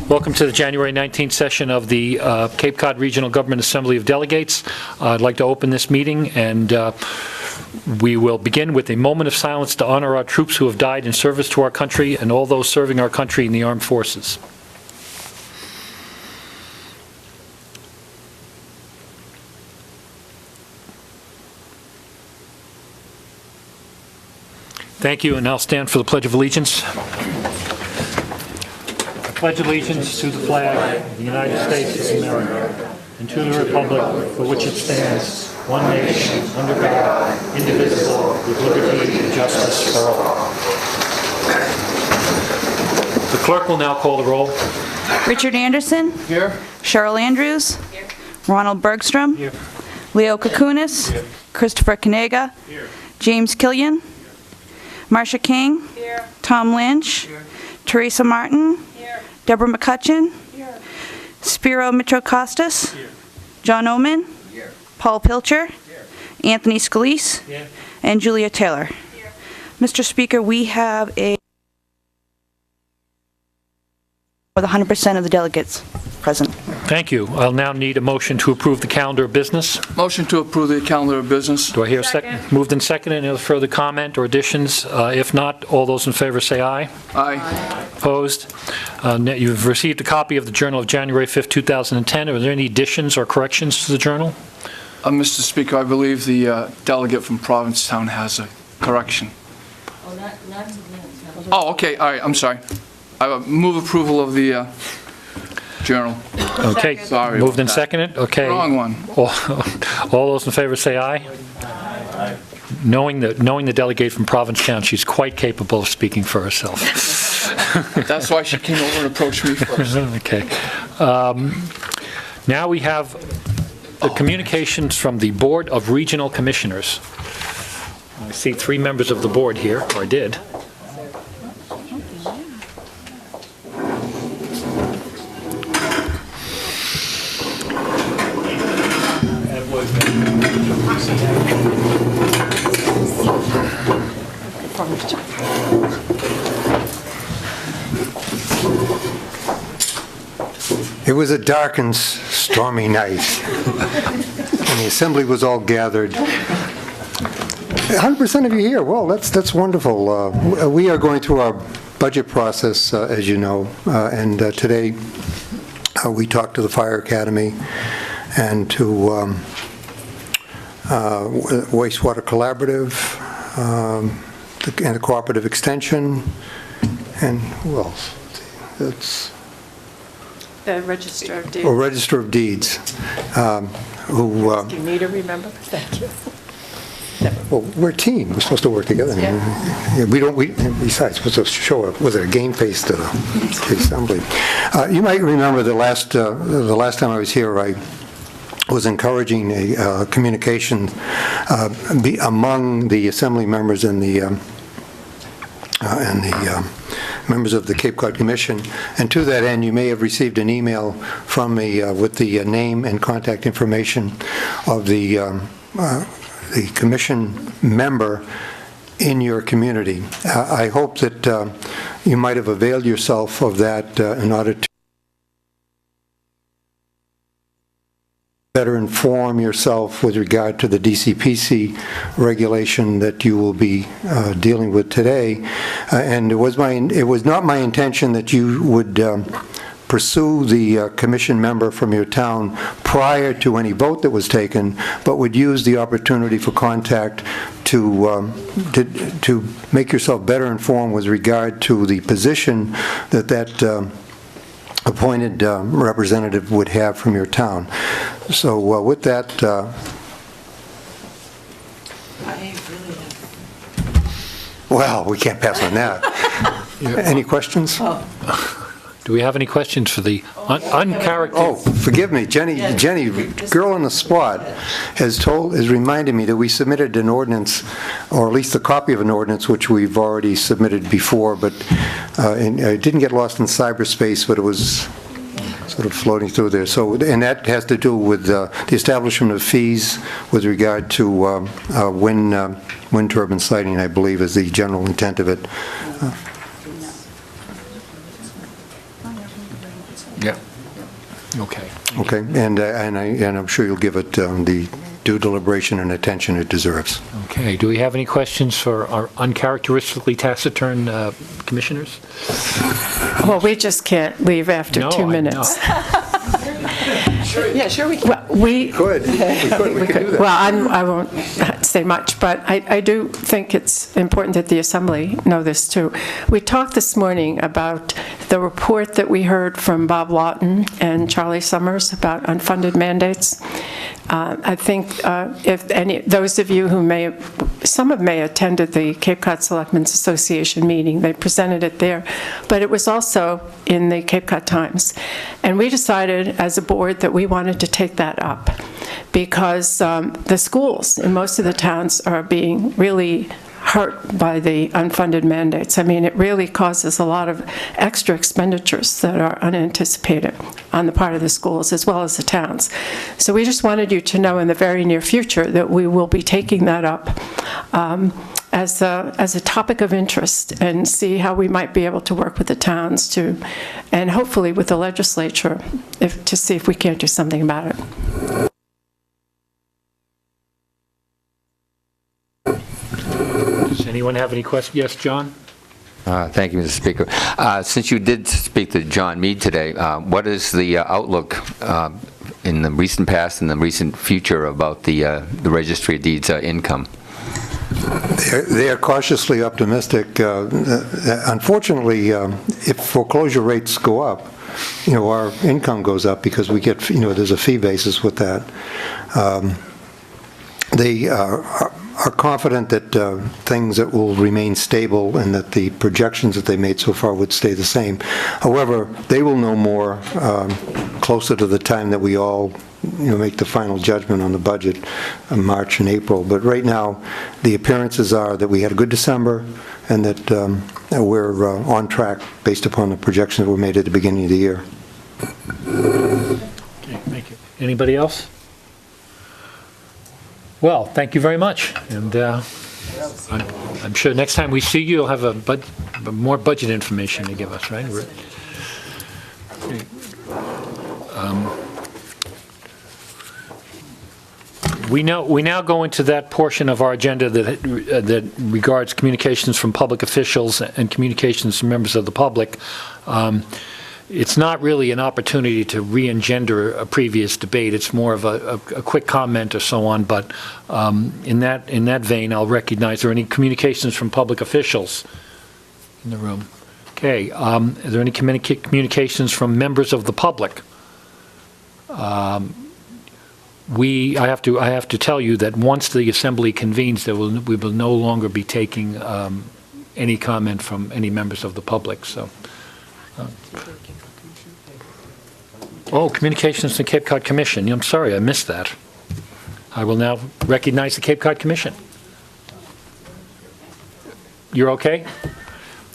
Welcome to the January 19th session of the Cape Cod Regional Government Assembly of Delegates. I'd like to open this meeting, and we will begin with a moment of silence to honor our troops who have died in service to our country and all those serving our country in the armed forces. Thank you, and I'll stand for the Pledge of Allegiance. I pledge allegiance to the flag of the United States of America and to the republic for which it stands, one nation, under God, indivisible, with liberty and justice for all. The clerk will now call the roll. Richard Anderson. Here. Cheryl Andrews. Here. Ronald Bergstrom. Here. Leo Kakunis. Here. Christopher Kanega. Here. James Killian. Marcia King. Here. Tom Lynch. Here. Teresa Martin. Here. Deborah McCutcheon. Here. Spiro Mitro-Costas. Here. John Oman. Here. Paul Pilcher. Here. Anthony Scalise. Here. And Julia Taylor. Here. Mr. Speaker, we have with 100% of the delegates present. Thank you. I'll now need a motion to approve the calendar of business. Motion to approve the calendar of business. Do I hear a second? Moved and seconded. Any further comment or additions? If not, all those in favor say aye. Aye. Opposed? You've received a copy of the Journal of January 5th, 2010. Are there any additions or corrections to the Journal? Mr. Speaker, I believe the delegate from Provincetown has a correction. Oh, not to minutes. Oh, okay, all right, I'm sorry. I move approval of the journal. Okay. Sorry Moved about and that. seconded? Okay. Wrong one. All those in favor say aye. Aye. Knowing the delegate from Provincetown, she's quite capable of speaking for herself. That's why she came over and approached me first. Okay. Now we have the communications from the Board of Regional Commissioners. I see 3 members of the board here, or I did. It was a dark and stormy night, and the assembly was all gathered. 100% of you here. Well, that's wonderful. We are going through our budget process, as you know, and today we talked to the Fire Academy and to Wastewater Collaborative and the Cooperative Extension, and who else? It's The Register of Deeds. or Register of Deeds, who, Do you need to remember? Thank you. well, we're a team. We're supposed to work together. Yeah. Besides, we're supposed to show up. Was it a game face to the assembly? You might remember the last time I was here, I was encouraging a communication among the assembly members and the members of the Cape Cod Commission, and to that end, you may have received an email from me with the name and contact information of the commission member in your community. I hope that you might have availed yourself of that in order to better inform yourself with regard to the DCPC regulation that you will be dealing with today. And it was not my intention that you would pursue the commission member from your town prior to any vote that was taken, but would use the opportunity for contact to make yourself better informed with regard to the position that appointed representative would have from your town. So with that, well, we can't pass on that. Any questions? Do we have any questions for the uncharacteristic? Oh, forgive me, Jenny, girl on the spot, has reminded me that we submitted an ordinance, or at least a copy of an ordinance, which we've already submitted before, but it didn't get lost in cyberspace, but it was sort of floating through there. So, and that has to do with the establishment of fees with regard to wind turbine siting, I believe, is the general intent of it. Okay. Okay? And I'm sure you'll give it the due deliberation and attention it deserves. Okay, do we have any questions for our uncharacteristically taciturn commissioners? Well, we just can't leave after No, 2 I know. minutes. Yeah, sure we can. Well, we Good. We could do that. Well, I won't say much, but I do think it's important that the Assembly know this, too. We talked this morning about the report that we heard from Bob Lawton and Charlie Summers about unfunded mandates. I think if those of you who some of may attended the Cape Cod Selectmen's Association meeting, they presented it there, but it was also in the Cape Cod Times. And we decided as a board that we wanted to take that up because the schools in most of the towns are being really hurt by the unfunded mandates. I mean, it really causes a lot of extra expenditures that are unanticipated on the part of the schools as well as the towns. So we just wanted you to know in the very near future that we will be taking that up as a topic of interest and see how we might be able to work with the towns and hopefully with the legislature to see if we can't do something about it. Does anyone have any questions? Yes, John? Thank you, Mr. Speaker. Since you did speak to John Mead today, what is the outlook in the recent past and the recent future about the Registry of Deeds income? They are cautiously optimistic. Unfortunately, if foreclosure rates go up, our income goes up because we get, there's a fee basis with that. They are confident that things that will remain stable and that the projections that they made so far would stay the same. However, they will know more closer to the time that we all make the final judgment on the budget in March and April. But right now, the appearances are that we had a good December and that we're on track based upon the projections that were made at the beginning of the year. Okay, thank you. Anybody else? Well, thank you very much. And I'm sure next time we see you, you'll have more budget information to give us, right? Okay. We now go into that portion of our agenda that regards communications from public officials and communications from members of the public. It's not really an opportunity to re-engender a previous debate. It's more of a quick comment or so on. But in that vein, I'll recognize, are there any communications from public officials in the room? Okay. Are there any communications from members of the public? I have to tell you that once the Assembly convenes, we will no longer be taking any comment from any members of the public. So. Communications to Cape Cod Commission. I'm sorry, I missed that. I will now recognize the Cape Cod Commission. You're okay?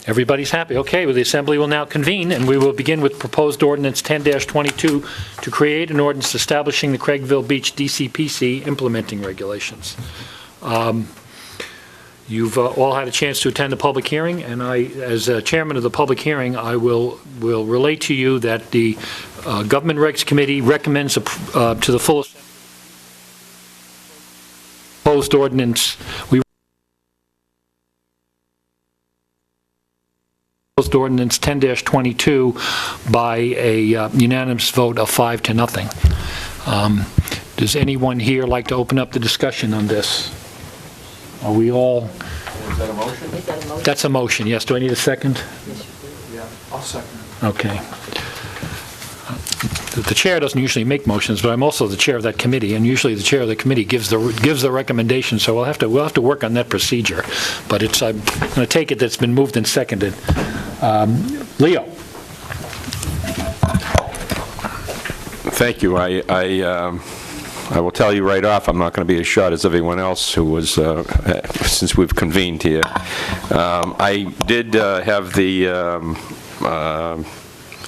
Everybody's happy. Okay, well, the Assembly will now convene, and we will begin with proposed ordinance 10-22 to create an ordinance establishing the Craigville Beach DCPC implementing regulations. You've all had a chance to attend the public hearing, and I, as chairman of the public hearing, I will relate to you that the Government Regs Committee recommends to the full Assembly proposed ordinance. Proposed ordinance 10-22 by a unanimous vote of 5-0. Does anyone here like to open up the discussion on this? Are we all? Is that a motion? That's a motion, yes. Do I need a second? Yeah, I'll second it. Okay. The chair doesn't usually make motions, but I'm also the chair of that committee, and usually the chair of the committee gives the recommendation, so we'll have to work on that procedure. But I'm going to take it that's been moved and seconded. Leo. Thank you. I will tell you right off, I'm not going to be as short as everyone else who was, since we've convened here. I did have the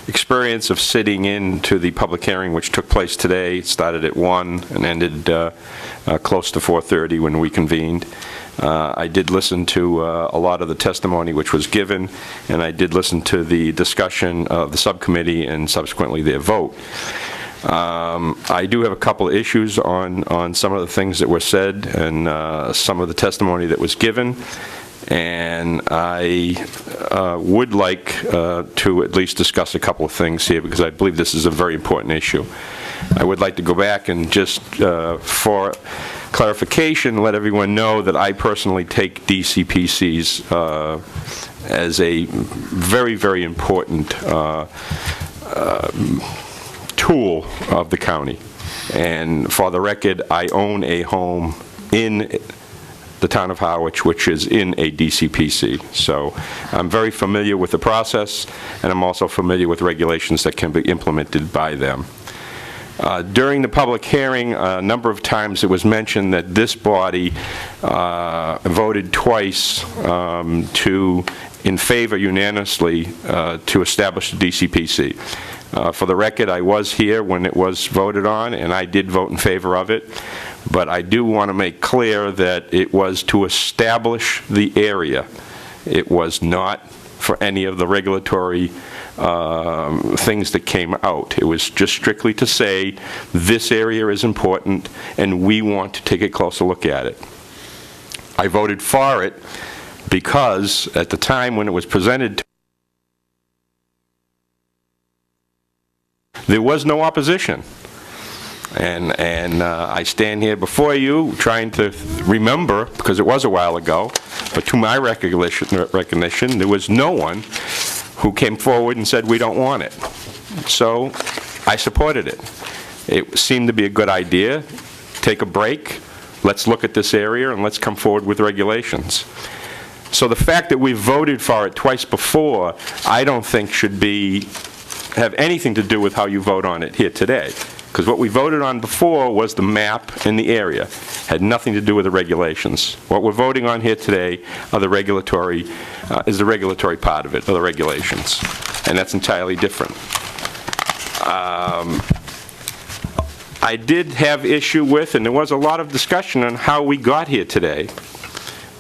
experience of sitting into the public hearing which took place today. It started at 1 and ended close to 4:30 when we convened. I did listen to a lot of the testimony which was given, and I did listen to the discussion of the subcommittee and subsequently their vote. I do have a couple of issues on some of the things that were said and some of the testimony that was given, and I would like to at least discuss a couple of things here because I believe this is a very important issue. I would like to go back and just, for clarification, let everyone know that I personally take DCPCs as a very, very important tool of the county. And for the record, I own a home in the town of Harwich, which is in a DCPC. So I'm very familiar with the process, and I'm also familiar with regulations that can be implemented by them. During the public hearing, a number of times it was mentioned that this body voted twice in favor unanimously to establish the DCPC. For the record, I was here when it was voted on, and I did vote in favor of it. But I do want to make clear that it was to establish the area. It was not for any of the regulatory things that came out. It was just strictly to say, this area is important, and we want to take a closer look at it. I voted for it because at the time when it was presented to there was no opposition. And I stand here before you trying to remember, because it was a while ago, but to my recognition, there was no one who came forward and said, we don't want it. So I supported it. It seemed to be a good idea. Take a break. Let's look at this area and let's come forward with regulations. So the fact that we voted for it twice before, I don't think should have anything to do with how you vote on it here today. Because what we voted on before was the map and the area. Had nothing to do with the regulations. What we're voting on here today are the regulatory, is the regulatory part of it, or the regulations. And that's entirely different. I did have issue with, and there was a lot of discussion on how we got here today,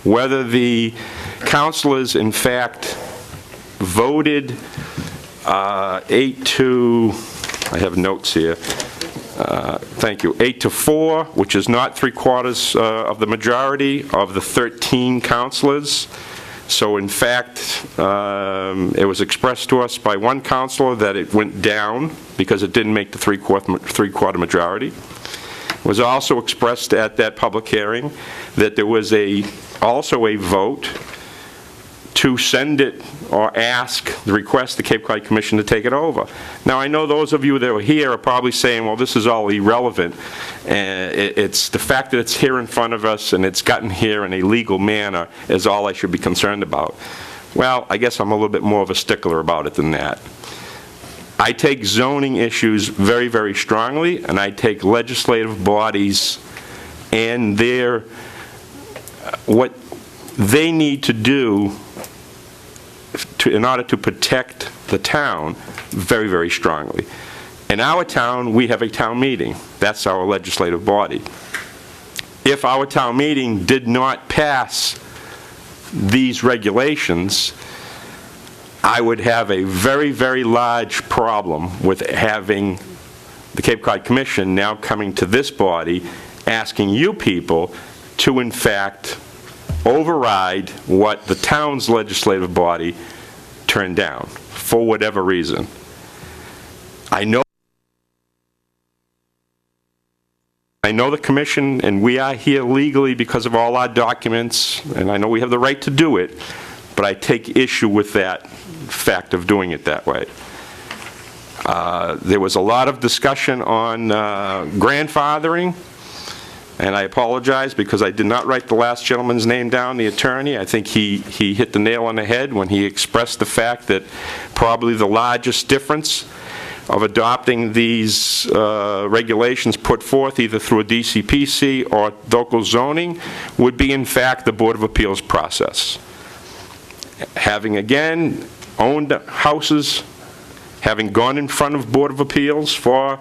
whether the councilors, in fact, voted 8-2, I have notes here, thank you, 8-4, which is not 3/4 of the majority of the 13 councilors. So in fact, it was expressed to us by one councilor that it went down because it didn't make the three-quarter majority. It was also expressed at that public hearing that there was also a vote to send it or request the Cape Cod Commission to take it over. Now, I know those of you that were here are probably saying, well, this is all irrelevant. It's the fact that it's here in front of us and it's gotten here in a legal manner is all I should be concerned about. Well, I guess I'm a little bit more of a stickler about it than that. I take zoning issues very, very strongly, and I take legislative bodies and what they need to do in order to protect the town very, very strongly. In our town, we have a town meeting. That's our legislative body. If our town meeting did not pass these regulations, I would have a very, very large problem with having the Cape Cod Commission now coming to this body asking you people to, in fact, override what the town's legislative body turned down for whatever reason. I know the commission, and we are here legally because of all our documents, and I know we have the right to do it, but I take issue with that fact of doing it that way. There was a lot of discussion on grandfathering. And I apologize because I did not write the last gentleman's name down, the attorney. I think he hit the nail on the head when he expressed the fact that probably the largest difference of adopting these regulations put forth either through a DCPC or local zoning would be, in fact, the Board of Appeals process. Having, again, owned houses, having gone in front of Board of Appeals for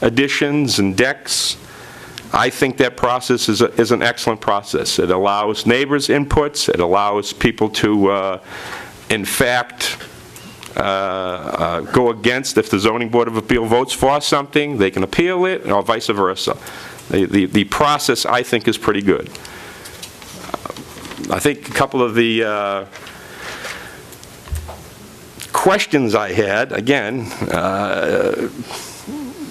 additions and decks, I think that process is an excellent process. It allows neighbors' inputs. It allows people to, in fact, go against. If the zoning board of appeal votes for something, they can appeal it, or vice versa. The process, I think, is pretty good. I think a couple of the questions I had, again,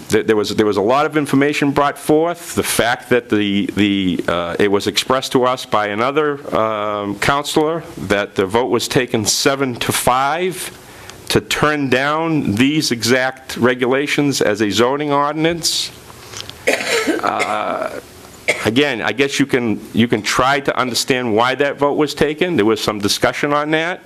there was a lot of information brought forth. The fact that it was expressed to us by another counselor that the vote was taken 7-5 to turn down these exact regulations as a zoning ordinance. Again, I guess you can try to understand why that vote was taken. There was some discussion on that.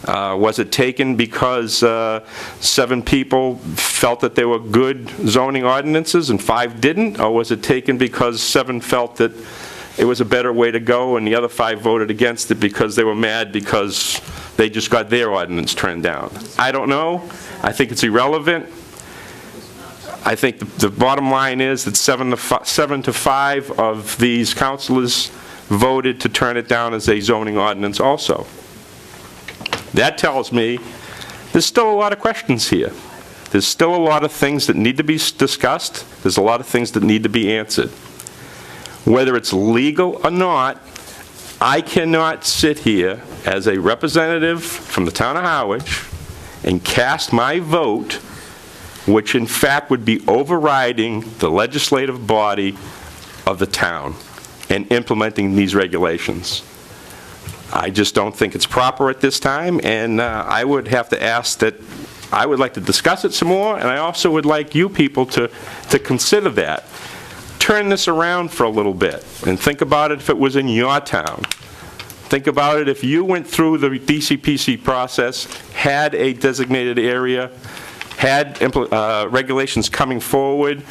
Was it taken because 7 people felt that they were good zoning ordinances and 5 didn't? Or was it taken because 7 felt that it was a better way to go and the other 5 voted against it because they were mad because they just got their ordinance turned down? I don't know. I think it's irrelevant. I think the bottom line is that 7-5 of these councilors voted to turn it down as a zoning ordinance also. That tells me there's still a lot of questions here. There's still a lot of things that need to be discussed. There's a lot of things that need to be answered. Whether it's legal or not, I cannot sit here as a representative from the town of Harwich and cast my vote, which in fact would be overriding the legislative body of the town and implementing these regulations. I just don't think it's proper at this time, and I would have to ask that, I would like to discuss it some more, and I also would like you people to consider that. Turn this around for a little bit, and think about it if it was in your town. Think about it if you went through the DCPC process, had a designated area, had regulations coming forward,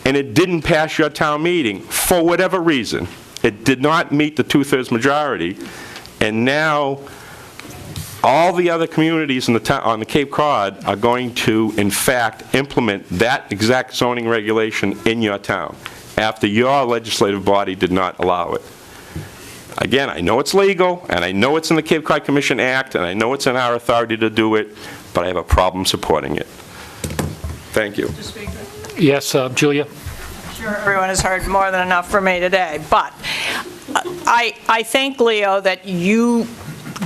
and it didn't pass your town meeting for whatever reason. It did not meet the 2/3 majority. And now, all the other communities in on the Cape Cod are going to, in fact, implement that exact zoning regulation in your town, after your legislative body did not allow it. Again, I know it's legal, and I know it's in the Cape Cod Commission Act, and I know it's in our authority to do it, but I have a problem supporting it. Thank you. Yes, Julia? Sure, everyone has heard more than enough from me today, but I think, Leo, that you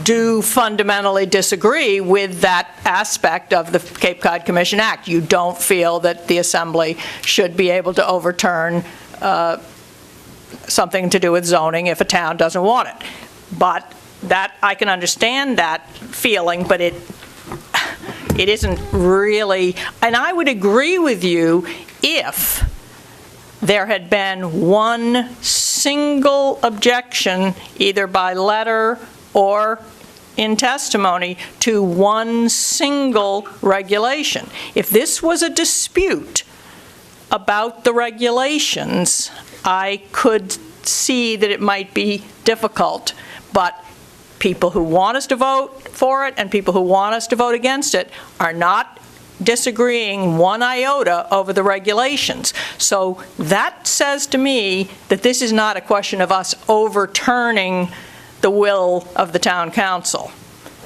do fundamentally disagree with that aspect of the Cape Cod Commission Act. You don't feel that the Assembly should be able to overturn something to do with zoning if a town doesn't want it. But that, I can understand that feeling, but it isn't really, and I would agree with you if there had been one single objection, either by letter or in testimony, to one single regulation. If this was a dispute about the regulations, I could see that it might be difficult. But people who want us to vote for it and people who want us to vote against it are not disagreeing one iota over the regulations. So that says to me that this is not a question of us overturning the will of the town council,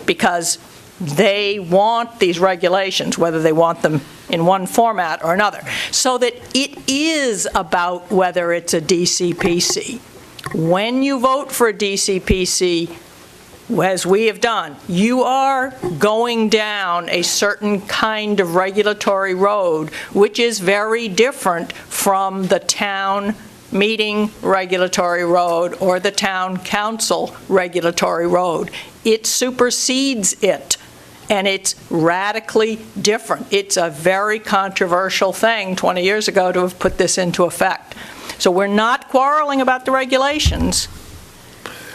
because they want these regulations, whether they want them in one format or another. So that it is about whether it's a DCPC. When you vote for a DCPC, as we have done, you are going down a certain kind of regulatory road, which is very different from the town meeting regulatory road or the town council regulatory road. It supersedes it, and it's radically different. It's a very controversial thing 20 years ago to have put this into effect. So we're not quarreling about the regulations.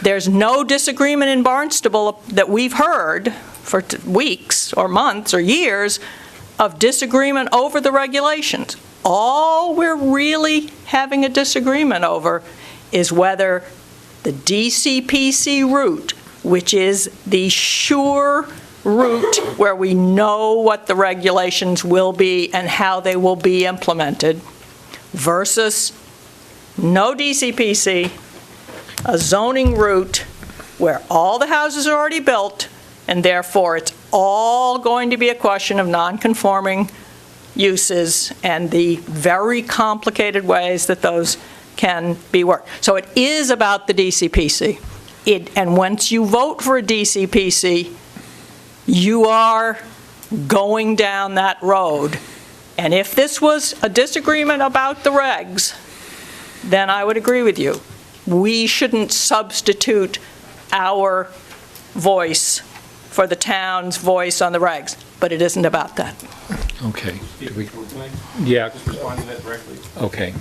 There's no disagreement in Barnstable that we've heard for weeks or months or years of disagreement over the regulations. All we're really having a disagreement over is whether the DCPC route, which is the sure route where we know what the regulations will be and how they will be implemented, versus no DCPC, a zoning route where all the houses are already built, and therefore it's all going to be a question of non-conforming uses and the very complicated ways that those can be worked. So it is about the DCPC. And once you vote for a DCPC, you are going down that road. And if this was a disagreement about the regs, then I would agree with you. We shouldn't substitute our voice for the town's voice on the regs, but it isn't about that. Okay. Yeah. Okay.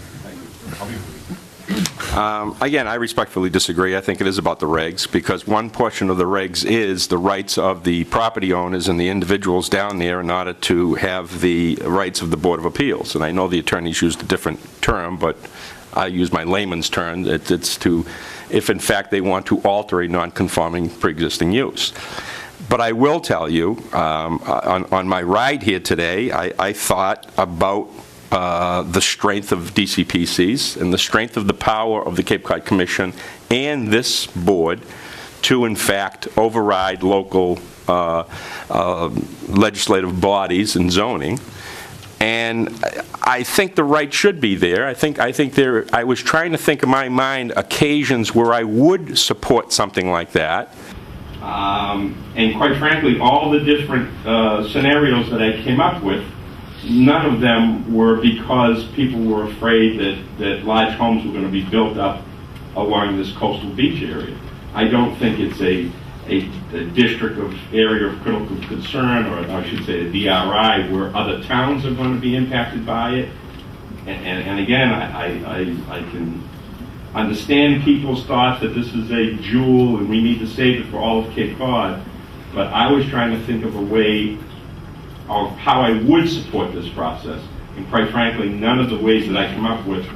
Again, I respectfully disagree. I think it is about the regs, because one portion of the regs is the rights of the property owners and the individuals down there in order to have the rights of the Board of Appeals. And I know the attorneys used a different term, but I use my layman's term. It's to, if in fact they want to alter a non-conforming pre-existing use. But I will tell you, on my ride here today, I thought about the strength of DCPCs and the strength of the power of the Cape Cod Commission and this board to, in fact, override local legislative bodies and zoning. And I think the right should be there. I think there. I was trying to think in my mind occasions where I would support something like that. And quite frankly, all the different scenarios that I came up with, none of them were because people were afraid that large homes were going to be built up along this coastal beach area. I don't think it's a district of area of critical concern, or I should say a DRI, where other towns are going to be impacted by it. And again, I can understand people's thoughts that this is a jewel and we need to save it for all of Cape Cod, but I was trying to think of a way of how I would support this process. And quite frankly, none of the ways that I come up with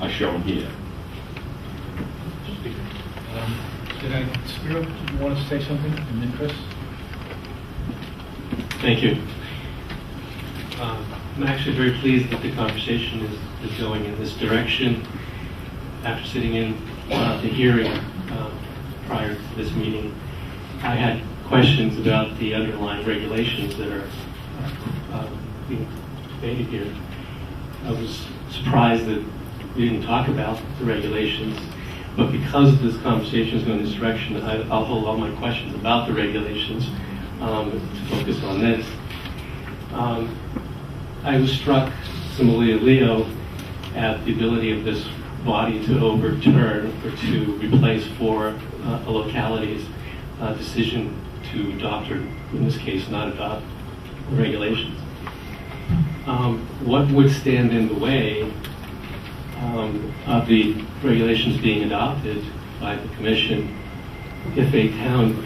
are shown here. Spiro, do you want to say something? And then Chris? Thank you. I'm actually very pleased that the conversation is going in this direction. After sitting in the hearing prior to this meeting, I had questions about the underlying regulations that are being debated here. I was surprised that we didn't talk about the regulations, but because this conversation is going in this direction, I'll hold all my questions about the regulations to focus on this. I was struck, similarly to Leo, at the ability of this body to overturn or to replace for a locality's decision to adopt, or in this case, not adopt the regulations. What would stand in the way of the regulations being adopted by the Commission if a town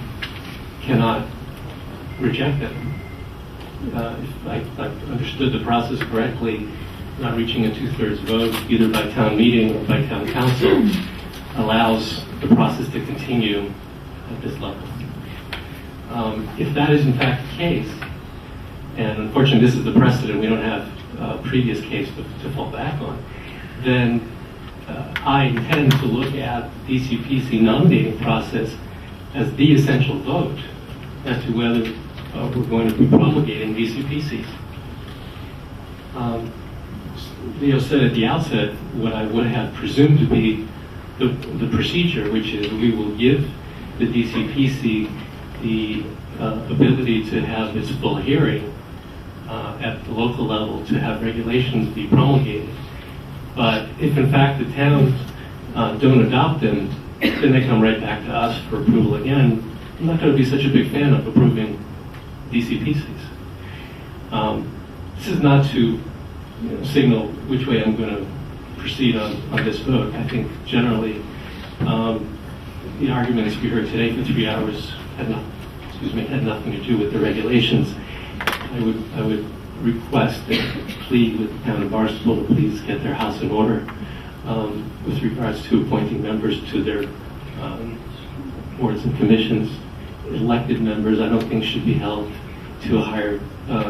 cannot reject them? If I've understood the process correctly, not reaching a 2/3 vote, either by town meeting or by town council, allows the process to continue at this level. If that is in fact the case, and unfortunately this is the precedent, we don't have a previous case to fall back on, then I intend to look at the DCPC nominating process as the essential vote as to whether we're going to be promulgating DCPCs. Leo said at the outset what I would have presumed to be the procedure, which is we will give the DCPC the ability to have its full hearing at the local level to have regulations be promulgated. But if in fact the towns don't adopt them, then they come right back to us for approval again. I'm not going to be such a big fan of approving DCPCs. This is not to signal which way I'm going to proceed on this vote. I think generally the arguments we heard today for 3 hours had nothing to do with the regulations. I would request and plead with the town of Barnstable to please get their house in order with regards to appointing members to their boards and commissions. Elected members, I don't think should be held to a higher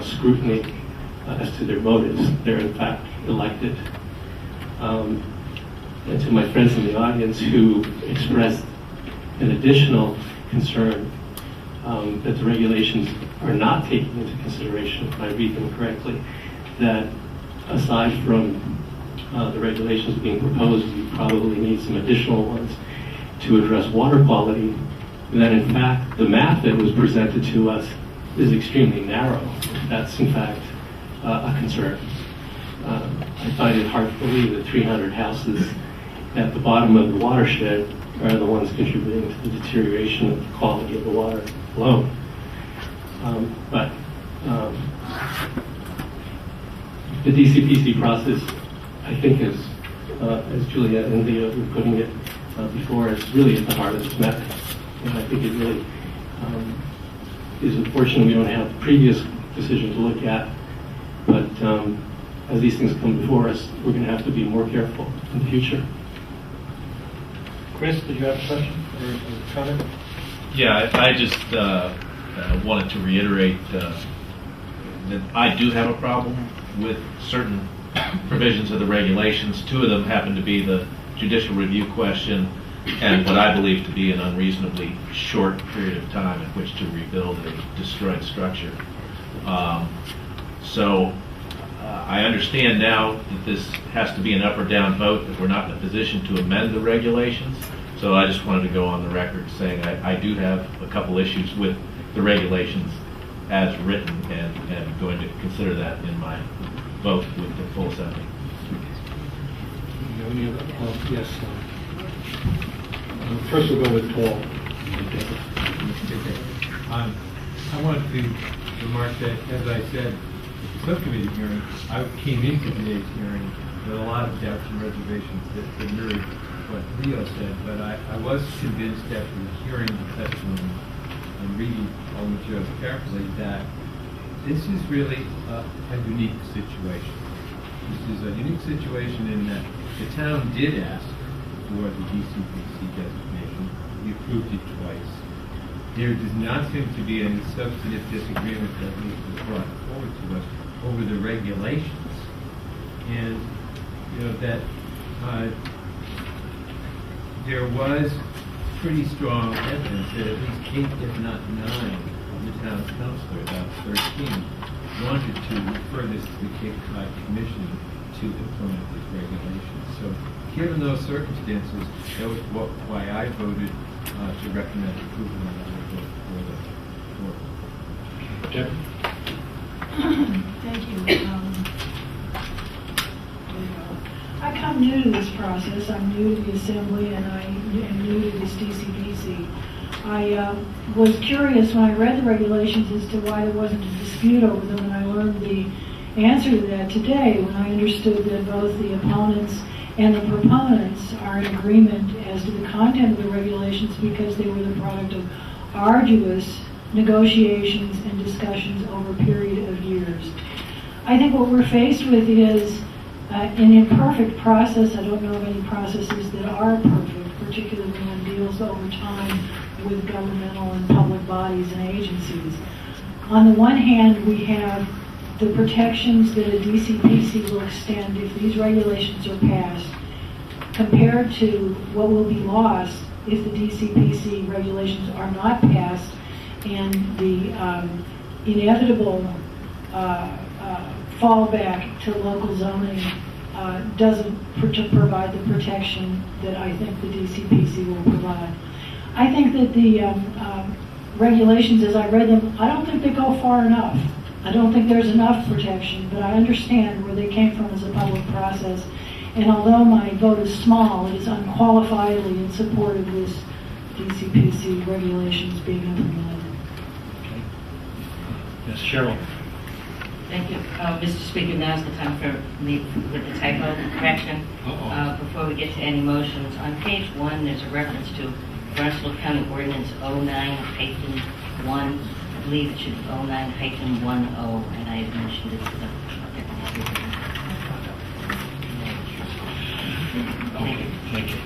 scrutiny as to their motives. They're in fact elected. And to my friends in the audience who expressed an additional concern that the regulations are not taking into consideration, if I read them correctly, that aside from the regulations being proposed, we probably need some additional ones to address water quality, that in fact the map that was presented to us is extremely narrow. That's in fact a concern. I find it hard to believe that 300 houses at the bottom of the watershed are the ones contributing to the deterioration of the quality of the water alone. The DCPC process, I think, is, as Juliet and Leo were putting it before, is really at the heart of this matter. And I think it really is unfortunate we don't have the previous decision to look at, but as these things come before us, we're going to have to be more careful in the future. Chris, did you have a question or a comment? Yeah, I just wanted to reiterate that I do have a problem with certain provisions of the regulations. Two of them happen to be the judicial review question and what I believe to be an unreasonably short period of time in which to rebuild a destroyed structure. I understand now that this has to be an up or down vote, that we're not in a position to amend the regulations. So I just wanted to go on the record saying I do have a couple issues with the regulations as written and going to consider that in my vote with the full assembly. Any other? Yes. First we'll go with Paul. I want to remark that, as I said, at the subcommittee hearing, I came into today's hearing with a lot of doubts and reservations that mirrored what Leo said, but I was convinced after hearing the testimony and reading all the materials carefully that this is really a unique situation. This is a unique situation in that the town did ask for the DCPC designation. We approved it twice. There does not seem to be any substantive disagreement that was brought forward to us over the regulations. And, that there was pretty strong evidence that at least 8, if not 9, of the town's councilor, about 13, wanted to refer this to the Cape Cod Commission to implement these regulations. So, given those circumstances, that was why I voted to recommend approval on that report for the board. Jeffrey? Thank you. I come new to this process. I'm new to the Assembly, and I am new to this DCPC. I was curious when I read the regulations as to why there wasn't a dispute over them, and I learned the answer to that today when I understood that both the opponents and the proponents are in agreement as to the content of the regulations because they were the product of arduous negotiations and discussions over a period of years. I think what we're faced with is an imperfect process. I don't know of any processes that are perfect, particularly when one deals over time with governmental and public bodies and agencies. On the one hand, we have the protections that a DCPC will extend if these regulations are passed, compared to what will be lost if the DCPC regulations are not passed and the inevitable fallback to local zoning doesn't provide the protection that I think the DCPC will provide. I think that the regulations, as I read them, I don't think they go far enough. I don't think there's enough protection, but I understand where they came from as a public process. And although my vote is small, it is unqualifiedly in support of this DCPC regulations being implemented. Okay. Yes, Cheryl. Thank you. Mr. Speaker, now's the time for me with the typo correction. Before we get to any motions, on page 1, there's a reference to Barnstable County Ordinance 09-1. I believe it should be 09-10, and I had mentioned it to the... Thank you.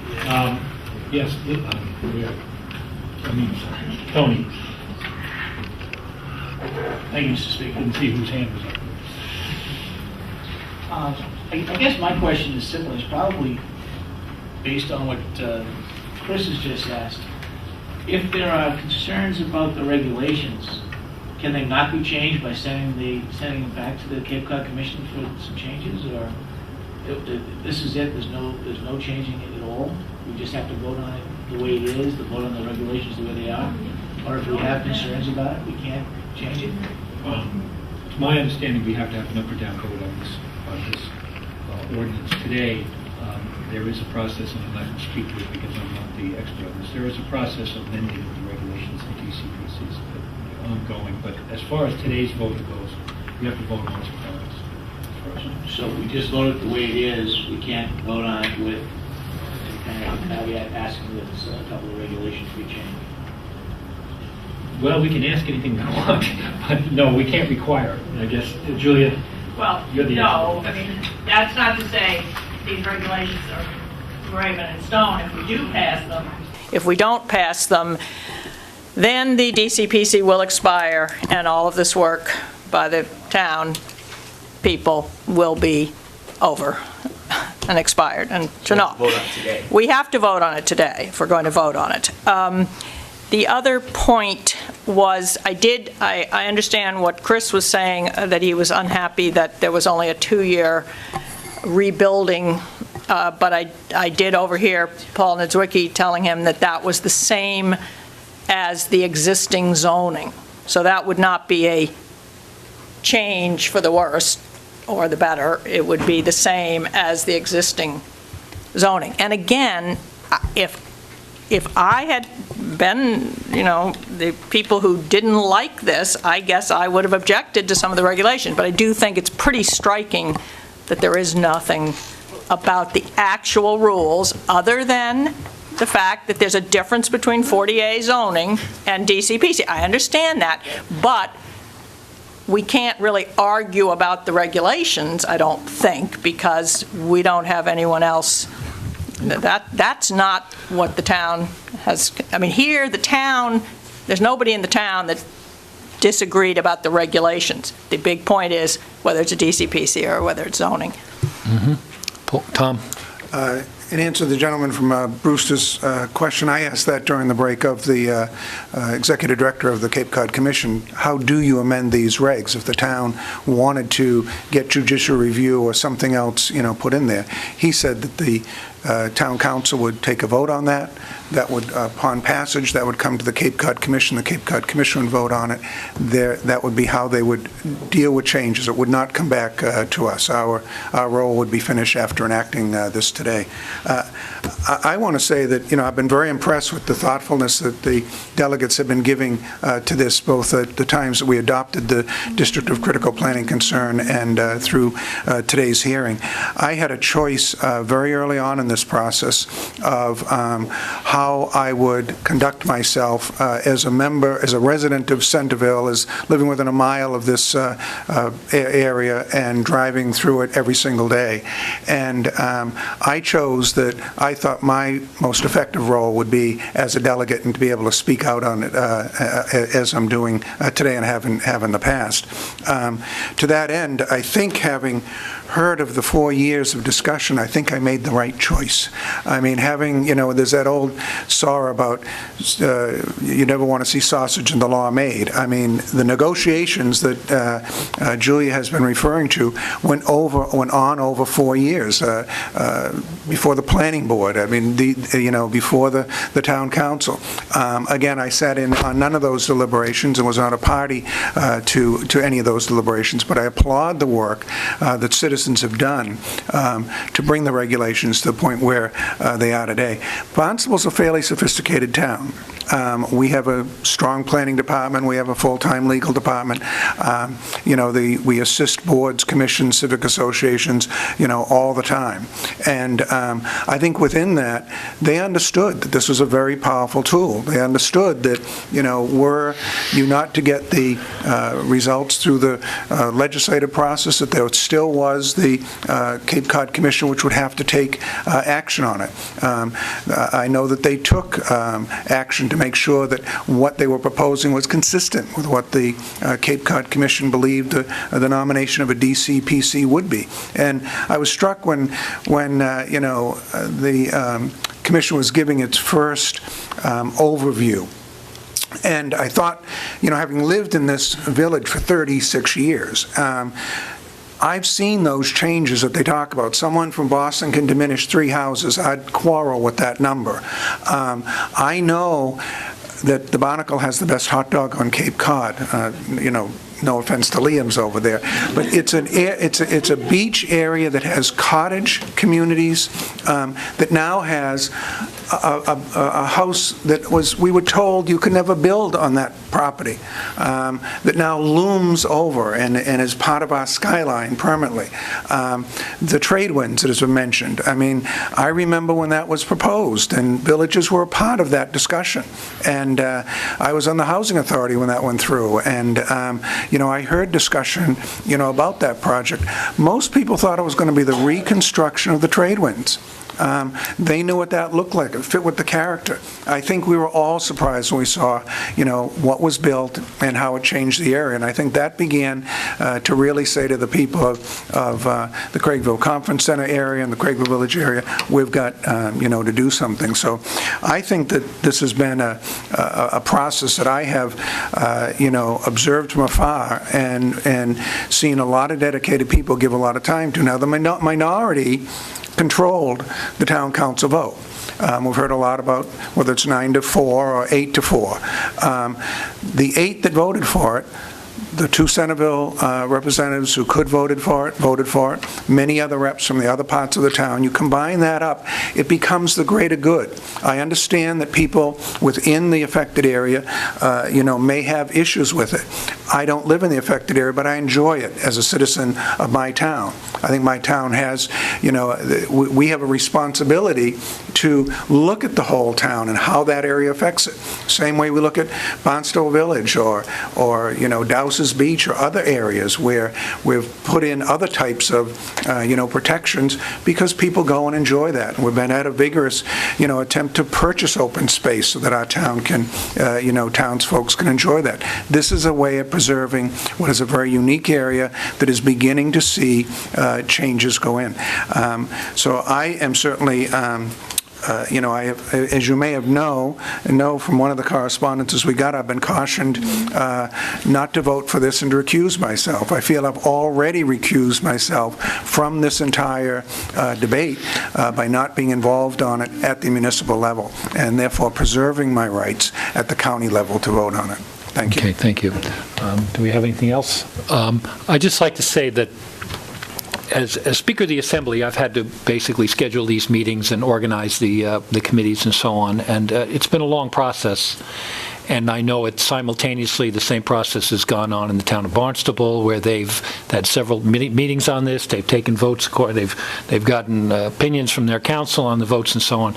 Yes, Tony. Thank you, Mr. Speaker. I didn't see whose hand was up. I guess my question is simple. It's probably based on what Chris has just asked. if there are concerns about the regulations, can they not be changed by sending them back to the Cape Cod Commission for some changes, or this is it, there's no changing it at all? We just have to vote on it the way it is, to vote on the regulations the way they are? Or if we have concerns about it, we can't change it? To my understanding, we have to have an up or down vote on this ordinance. Today, there is a process, and I'd like to speak to it because I'm not the expert on this. There is a process of amending the regulations and DCPCs ongoing, but as far as today's vote goes, we have to vote on it first. So we just vote it the way it is, we can't vote on it with kind of caveat asking that a couple of regulations be changed? Well, we can ask anything we want, but no, we can't require it. I guess, Julia, Well, you're the no, expert. I mean, that's not to say these regulations are graven in stone if we do pass them. If we don't pass them, then the DCPC will expire, and all of this work by the town people will be over and expired. And to know, we have to vote on it today if we're going to vote on it. The other point was, I understand what Chris was saying, that he was unhappy that there was only a 2-year rebuilding, but I did overhear Paul Niedzwiecki telling him that that was the same as the existing zoning. So that would not be a change for the worse or the better. It would be the same as the existing zoning. And again, if I had been, the people who didn't like this, I guess I would have objected to some of the regulations. But I do think it's pretty striking that there is nothing about the actual rules other than the fact that there's a difference between 40A zoning and DCPC. I understand that, but we can't really argue about the regulations, I don't think, because we don't have anyone else. That's not what the town has. I mean, here, the town, there's nobody in the town that disagreed about the regulations. The big point is whether it's a DCPC or whether it's zoning. Tom? In answer to the gentleman from Brewster's question, I asked that during the break of the executive director of the Cape Cod Commission. How do you amend these regs if the town wanted to get judicial review or something else, put in there? He said that the town council would take a vote on that. That would, upon passage, that would come to the Cape Cod Commission. The Cape Cod Commission would vote on it. That would be how they would deal with changes. It would not come back to us. Our role would be finished after enacting this today. I want to say that, I've been very impressed with the thoughtfulness that the delegates have been giving to this, both at the times that we adopted the District of Critical Planning Concern and through today's hearing. I had a choice very early on in this process of how I would conduct myself as a member, as a resident of Centerville, as living within a mile of this area and driving through it every single day. And I chose that I thought my most effective role would be as a delegate and to be able to speak out on it as I'm doing today and have in the past. To that end, I think having heard of the 4 years of discussion, I think I made the right choice. I mean, there's that old saw about you never want to see sausage and the law made. I mean, the negotiations that Julia has been referring to went on over 4 years before the planning board. I mean, before the town council. Again, I sat in on none of those deliberations and was not a party to any of those deliberations, but I applaud the work that citizens have done to bring the regulations to the point where they are today. Barnstable's a fairly sophisticated town. We have a strong planning department. We have a full-time legal department. We assist boards, commissions, civic associations, all the time. And I think within that, they understood that this was a very powerful tool. They understood that, were you not to get the results through the legislative process, that there still was the Cape Cod Commission, which would have to take action on it. I know that they took action to make sure that what they were proposing was consistent with what the Cape Cod Commission believed the nomination of a DCPC would be. And I was struck when the Commission was giving its first overview And I thought, having lived in this village for 36 years, I've seen those changes that they talk about. Someone from Boston can diminish 3 houses. I'd quarrel with that number. I know that the Barnacle has the best hot dog on Cape Cod. No offense to Liam's over there, but it's a beach area that has cottage communities that now has a house that we were told you could never build on that property, that now looms over and is part of our skyline permanently. The trade winds that has been mentioned. I mean, I remember when that was proposed, and villages were a part of that discussion. And I was on the Housing Authority when that went through, and I heard discussion, about that project. Most people thought it was going to be the reconstruction of the trade winds. They knew what that looked like. It fit with the character. I think we were all surprised when we saw, what was built and how it changed the area. And I think that began to really say to the people of the Craigville Conference Center area and the Craigville Village area, we've got, to do something. So I think that this has been a process that I have, observed from afar and seen a lot of dedicated people give a lot of time to. Now, the minority controlled the town council vote. We've heard a lot about whether it's 9-4 or 8-4. The 8 that voted for it, the 2 Centerville representatives who could voted for it, many other reps from the other parts of the town. You combine that up, it becomes the greater good. I understand that people within the affected area, may have issues with it. I don't live in the affected area, but I enjoy it as a citizen of my town. I think my town has, we have a responsibility to look at the whole town and how that area affects it. Same way we look at Barnstable Village or Dowses Beach or other areas where we've put in other types of, protections because people go and enjoy that. And we've been at a vigorous, attempt to purchase open space so that our town can, townsfolk can enjoy that. This is a way of preserving what is a very unique area that is beginning to see changes go in. So I am certainly I have, as you may have know from one of the correspondences we got, I've been cautioned not to vote for this and to recuse myself. I feel I've already recused myself from this entire debate by not being involved on it at the municipal level, and therefore preserving my rights at the county level to vote on it. Thank you. Okay, thank you. Do we have anything else? I'd just like to say that as Speaker of the Assembly, I've had to basically schedule these meetings and organize the committees and so on, and it's been a long process. And I know it's simultaneously the same process has gone on in the town of Barnstable, where they've had several meetings on this. They've taken votes. They've gotten opinions from their council on the votes and so on.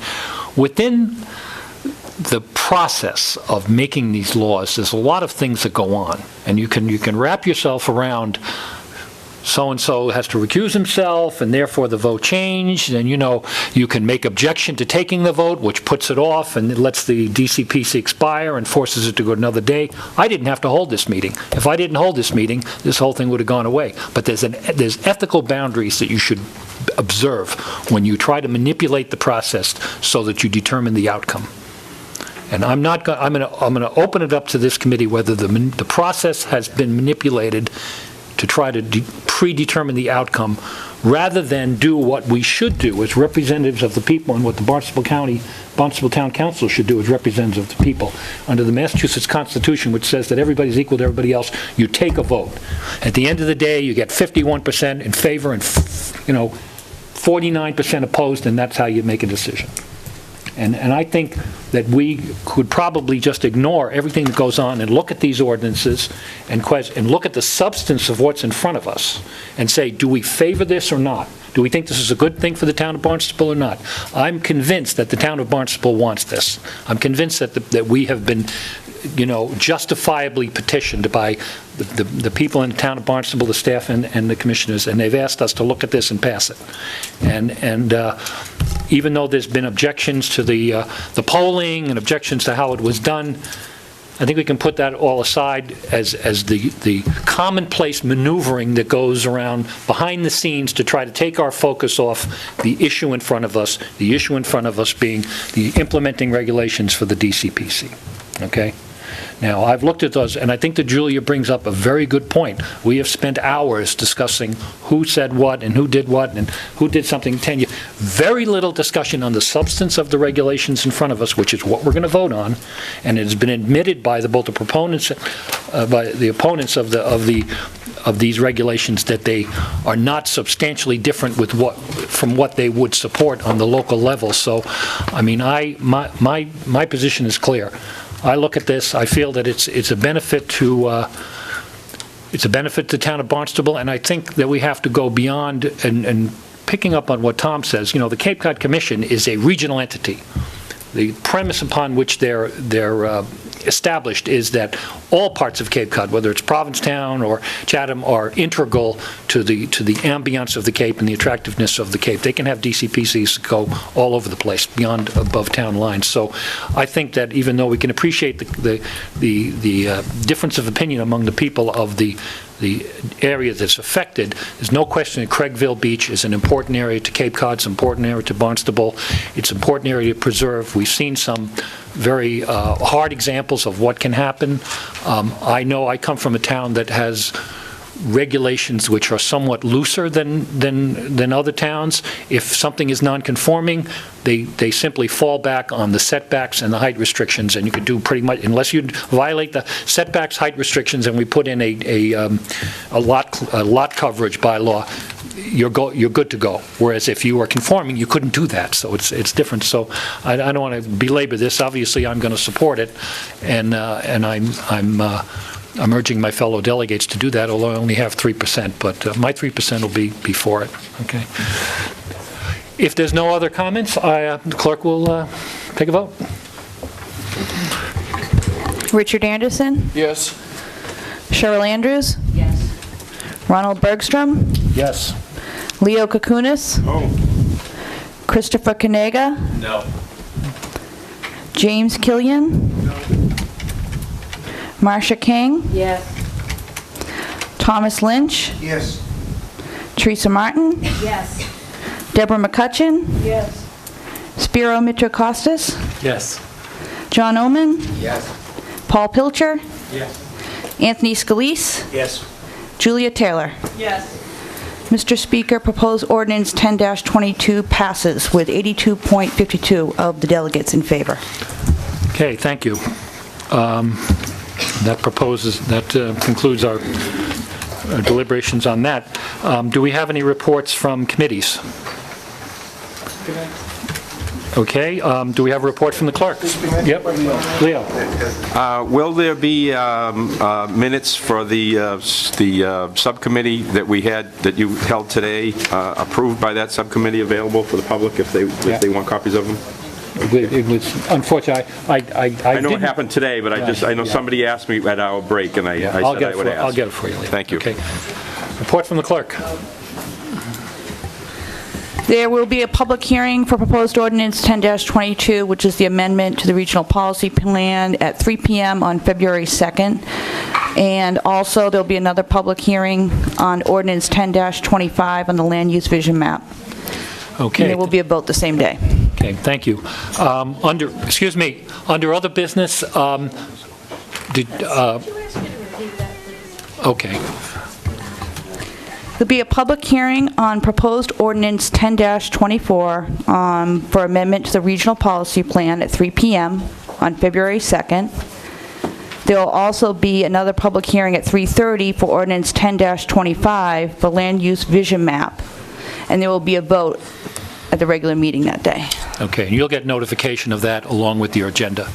Within the process of making these laws, there's a lot of things that go on, and you can wrap yourself around so-and-so has to recuse himself, and therefore the vote changed, and you can make objection to taking the vote, which puts it off, and it lets the DCPC expire and forces it to go another day. I didn't have to hold this meeting. If I didn't hold this meeting, this whole thing would have gone away. But there's ethical boundaries that you should observe when you try to manipulate the process so that you determine the outcome. And I'm going to open it up to this committee whether the process has been manipulated to try to predetermine the outcome, rather than do what we should do as representatives of the people, and what the Barnstable Town Council should do as representatives of the people. Under the Massachusetts Constitution, which says that everybody's equal to everybody else, you take a vote. At the end of the day, you get 51% in favor and 49% opposed, and that's how you make a decision. And I think that we could probably just ignore everything that goes on and look at these ordinances and look at the substance of what's in front of us and say, do we favor this or not? Do we think this is a good thing for the town of Barnstable or not? I'm convinced that the town of Barnstable wants this. I'm convinced that we have been, justifiably petitioned by the people in the town of Barnstable, the staff and the commissioners, and they've asked us to look at this and pass it. And even though there's been objections to the polling and objections to how it was done, I think we can put that all aside as the commonplace maneuvering that goes around behind the scenes to try to take our focus off the issue in front of us, being the implementing regulations for the DCPC. Okay? Now, I've looked at those, and I think that Julia brings up a very good point. We have spent hours discussing who said what and who did what and who did something 10 years. Very little discussion on the substance of the regulations in front of us, which is what we're going to vote on, and it has been admitted by both the proponents, by the opponents of these regulations, that they are not substantially different from what they would support on the local level. So, I mean, my position is clear. I look at this, I feel that it's a benefit to the town of Barnstable, and I think that we have to go beyond, and picking up on what Tom says, the Cape Cod Commission is a regional entity. The premise upon which they're established is that all parts of Cape Cod, whether it's Provincetown or Chatham, are integral to the ambience of the Cape and the attractiveness of the Cape. They can have DCPCs go all over the place, beyond above town lines. So I think that even though we can appreciate the difference of opinion among the people of the area that's affected, there's no question that Craigville Beach is an important area to Cape Cod, it's an important area to Barnstable, it's an important area to preserve. We've seen some very hard examples of what can happen. I know I come from a town that has regulations which are somewhat looser than other towns. If something is non-conforming, they simply fall back on the setbacks and the height restrictions, and you can do pretty much, unless you violate the setbacks, height restrictions, and we put in a lot coverage bylaw, you're good to go. Whereas if you are conforming, you couldn't do that. So it's different. So I don't want to belabor this. Obviously, I'm going to support it, and I'm urging my fellow delegates to do that, although I only have 3%, but my 3% will be for it. Okay. If there's no other comments, the clerk will take a vote. Richard Anderson? Yes. Cheryl Andrews? Yes. Ronald Bergstrom? Yes. Leo Kukunis? Oh. Christopher Kanega? No. James Killian? Marcia King? Yes. Thomas Lynch? Yes. Teresa Martin? Yes. Deborah McCutcheon? Yes. Spiro Mitrakostas? Yes. John Oman? Yes. Paul Pilcher? Yes. Anthony Scalise? Yes. Julia Taylor? Yes. Mr. Speaker, proposed ordinance 10-22 passes with 82.52 of the delegates in favor. Okay, thank you. That concludes our deliberations on that. Do we have any reports from committees? Okay, do we have a report from the clerk? Yep, Leo. Will there be minutes for the subcommittee that you held today, approved by that subcommittee, available for the public if they want copies of them? It was, unfortunately, I know it happened today, but I know somebody asked me at our break, and I said I would ask. I'll get it for you later. Thank you. Okay. Report from the clerk. There will be a public hearing for proposed ordinance 10-22, which is the amendment to the regional policy plan, at 3 p.m. on February 2nd. And also, there'll be another public hearing on ordinance 10-25 on the land use vision map. Okay. And there will be a vote the same day. Okay, thank you. Under other business, okay. There'll be a public hearing on proposed ordinance 10-24 for amendment to the regional policy plan at 3 p.m. on February 2nd. There will also be another public hearing at 3:30 for ordinance 10-25 for land use vision map. And there will be a vote at the regular meeting that day. Okay, and you'll get notification of that along with your agenda.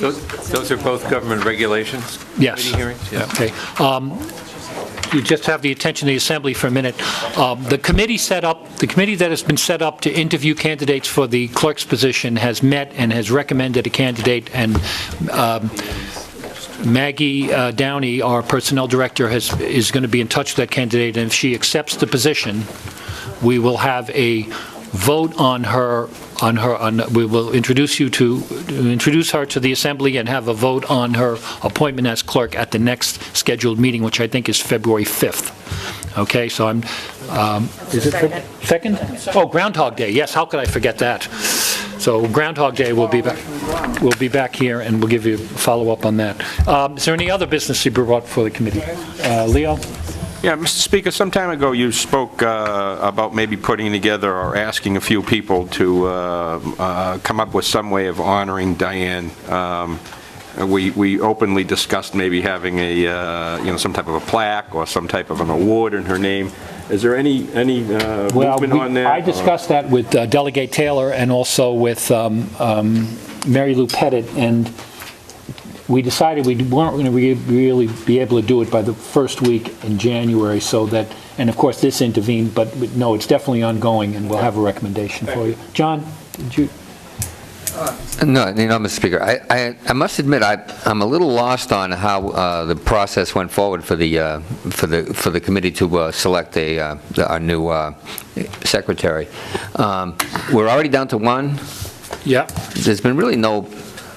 Those are both government regulations? Yes. Committee hearings? Yeah. Okay. You just have the attention of the Assembly for a minute. The committee that has been set up to interview candidates for the clerk's position has met and has recommended a candidate, and Maggie Downey, our personnel director, is going to be in touch with that candidate, and if she accepts the position, we will have a vote on her. We will introduce her to the Assembly and have a vote on her appointment as clerk at the next scheduled meeting, which I think is February 5th. Okay, so is it second? Oh, Groundhog Day. Yes, how could I forget that? So Groundhog Day, we'll be back here, and we'll give you a follow-up on that. Is there any other business to be brought before the committee? Leo? Yeah, Mr. Speaker, some time ago you spoke about maybe putting together or asking a few people to come up with some way of honoring Diane. We openly discussed maybe having some type of a plaque or some type of an award in her name. Is there any movement on that? I discussed that with Delegate Taylor and also with Mary Lou Pettit, and we decided we weren't going to really be able to do it by the first week in January, so that, and of course this intervened, but no, it's definitely ongoing, and we'll have a recommendation for you. John, did you? No, Mr. Speaker, I must admit I'm a little lost on how the process went forward for the committee to select our new secretary. We're already down to one. Yeah. There's been really no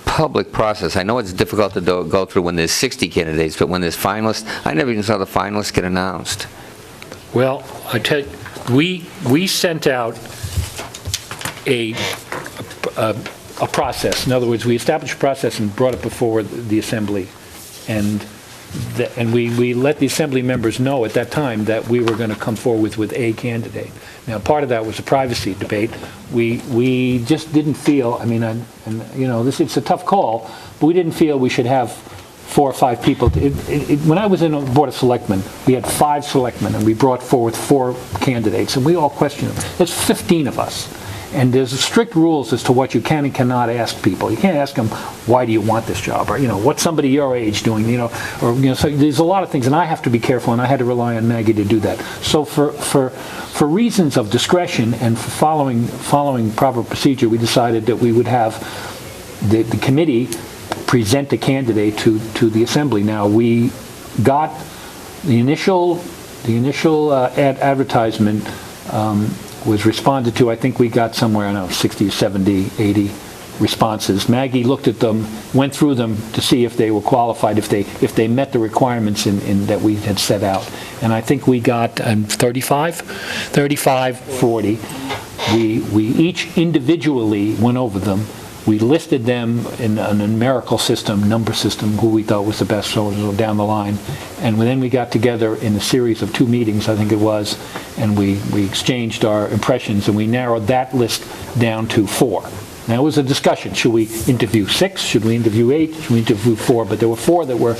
public process. I know it's difficult to go through when there's 60 candidates, but when there's finalists, I never even saw the finalists get announced. Well, I tell you, we sent out a process. In other words, we established a process and brought it before the Assembly, and we let the Assembly members know at that time that we were going to come forward with a candidate. Now, part of that was a privacy debate. We just didn't feel, it's a tough call, but we didn't feel we should have 4 or 5 people. When I was in a Board of Selectmen, we had 5 selectmen, and we brought forward 4 candidates, and we all questioned them. There's 15 of us. And there's strict rules as to what you can and cannot ask people. You can't ask them, why do you want this job? Or, what's somebody your age doing? So there's a lot of things, and I have to be careful, and I had to rely on Maggie to do that. So for reasons of discretion and for following proper procedure, we decided that we would have the committee present a candidate to the Assembly. Now, we got the initial advertisement was responded to. I think we got somewhere, 60, 70, 80 responses. Maggie looked at them, went through them to see if they were qualified, if they met the requirements that we had set out. And I think we got 35, 40. We each individually went over them. We listed them in a numerical system, number system, who we thought was the best, so down the line. And then we got together in a series of 2 meetings, I think it was, and we exchanged our impressions, and we narrowed that list down to 4. Now, it was a discussion. Should we interview 6? Should we interview 8? Should we interview 4? But there were 4 that were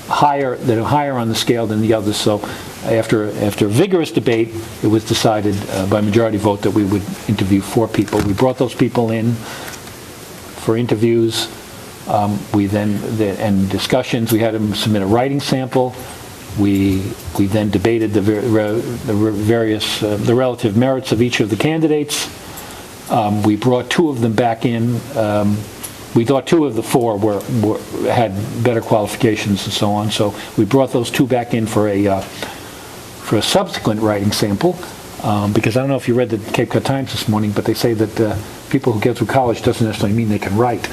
higher on the scale than the others. So after vigorous debate, it was decided by majority vote that we would interview 4 people. We brought those people in for interviews. We then, discussions, we had them submit a writing sample. We then debated the relative merits of each of the candidates. We brought 2 of them back in. We thought 2 of the 4 had better qualifications and so on, so we brought those 2 back in for a subsequent writing sample, because I don't know if you read the Cape Cod Times this morning, but they say that people who get through college doesn't necessarily mean they can write,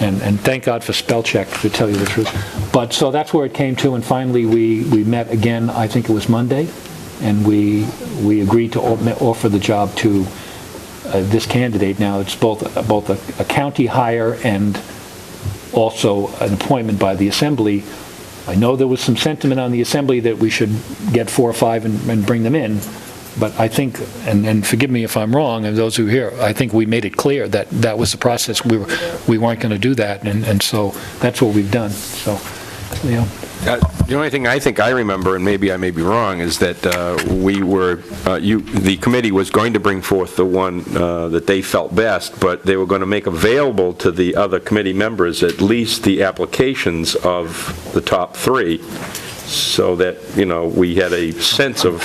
and thank God for spell check, to tell you the truth. But so that's where it came to, and finally we met again, I think it was Monday, and we agreed to offer the job to this candidate. Now, it's both a county hire and also an appointment by the Assembly. I know there was some sentiment on the Assembly that we should get 4 or 5 and bring them in, but I think, and forgive me if I'm wrong, and those who are here, I think we made it clear that that was the process. We weren't going to do that, and so that's what we've done. So, the only thing I think I remember, and maybe I may be wrong, is that the committee was going to bring forth the one that they felt best, but they were going to make available to the other committee members at least the applications of the top 3, so that, we had a sense of...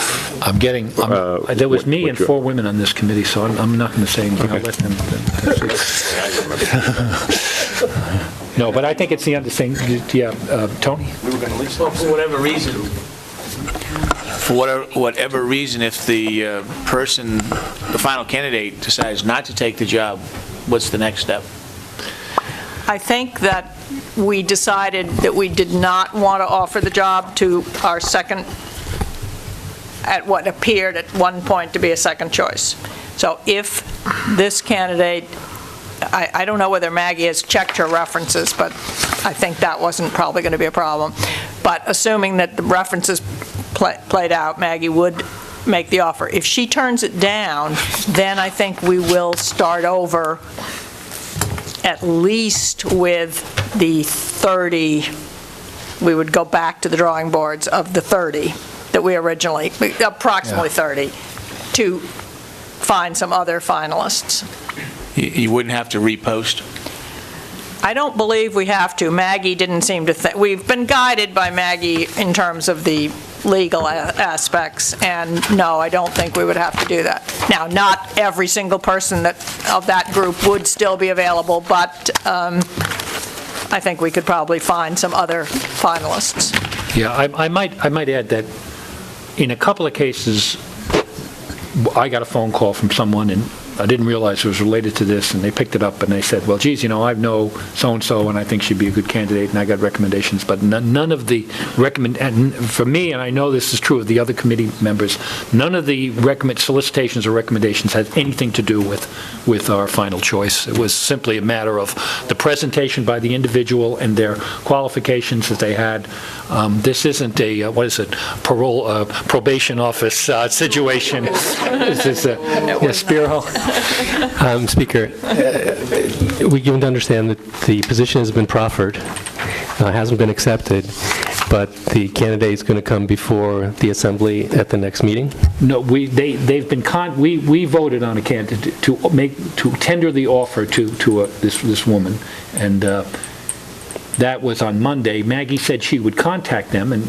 there was me and 4 women on this committee, so I'm not going to say anything. Okay. I'll let them... No, but I think it's the other thing. Yeah, Tony? Well, for whatever reason, if the the final candidate decides not to take the job, what's the next step? I think that we decided that we did not want to offer the job to our second, at what appeared at one point to be a second choice. So if this candidate, I don't know whether Maggie has checked her references, but I think that wasn't probably going to be a problem. But assuming that the references played out, Maggie would make the offer. If she turns it down, then I think we will start over at least with the 30. We would go back to the drawing boards of the 30 that we originally, approximately 30, to find some other finalists. You wouldn't have to repost? I don't believe we have to. Maggie didn't seem to think, we've been guided by Maggie in terms of the legal aspects, and no, I don't think we would have to do that. Now, not every single person of that group would still be available, but I think we could probably find some other finalists. Yeah, I might add that in a couple of cases, I got a phone call from someone, and I didn't realize it was related to this, and they picked it up, and they said, well, geez, I know so-and-so, and I think she'd be a good candidate, and I got recommendations, but none of the and for me, and I know this is true of the other committee members, none of the solicitations or recommendations had anything to do with our final choice. It was simply a matter of the presentation by the individual and their qualifications that they had. This isn't a, probation office situation. This is a Spiro. Speaker, we given to understand that the position has been proffered, hasn't been accepted, but the candidate is going to come before the Assembly at the next meeting? No, we voted on a candidate to tender the offer to this woman, and that was on Monday. Maggie said she would contact them, and